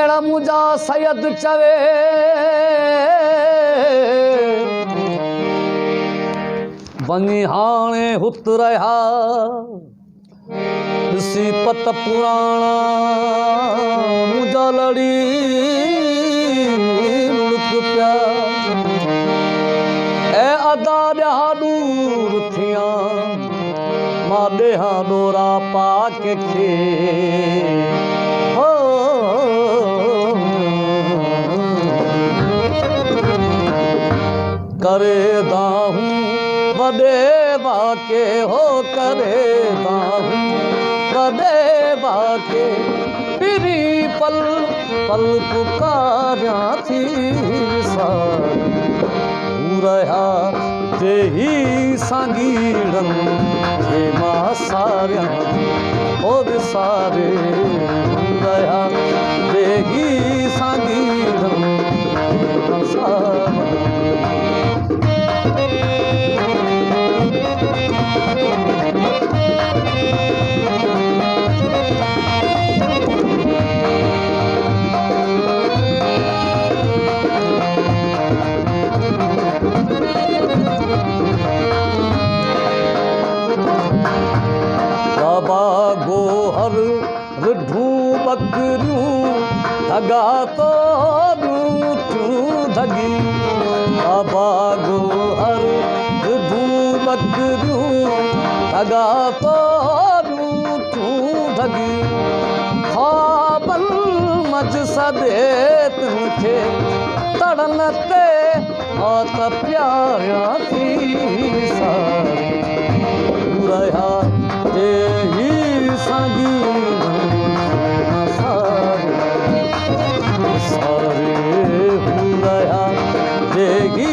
जेड़ा मुझा सैयद चवे बनी हाणे हुत रहा सी पत पुराणा मुझा लड़ी लुक प्या ए अदा ॾहा दूर थिया मां ॾेहा डोरा पाके खे हो करे दाहूं वॾे बाके हो करे दाहूं वॾे बाके पिरी पल पल पुकारिया थी रहा देही सांगीड़न जे मां सारिया ओ विसारे रहा देही सांगीड़न गोहर रिढू बकरियूं धगा तो धगी बाबा गोहर रिढू बकरियूं धगा तो धगी ख्वाबन मज सदे तुमखे तड़न ते औत प्यारिया थी सारी रहा देही सारे हुआ देगी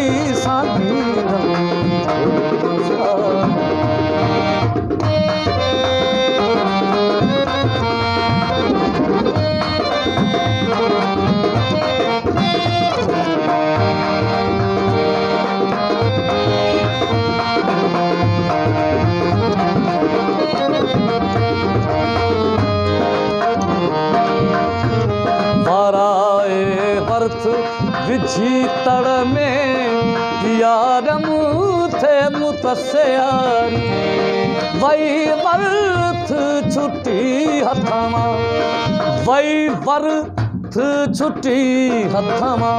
विझी तड़ में यारम थे मुतस्यारी वही वर्थ छुट्टी हथमा वही वर्थ छुट्टी हथमा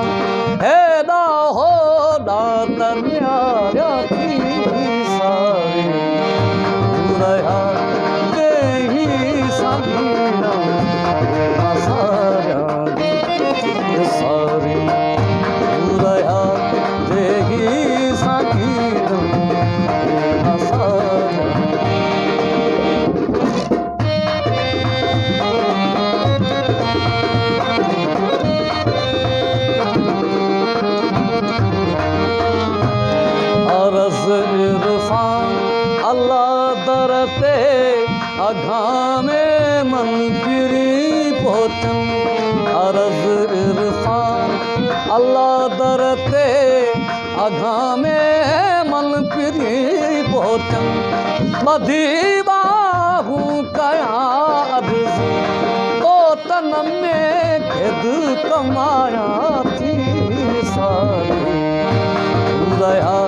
हेदा हो दात न्यारा थी सारी रहा देही संगीना सारा सारी अल्लाह दरते अघा में मन गिरी पहुँचन अर्ज इरफान अल्लाह दरते अघा में मन गिरी पहुँचन मधी बाहू कया अर्ज तो तन में खेद कमाया थी सारी रहा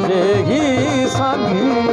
देही संगी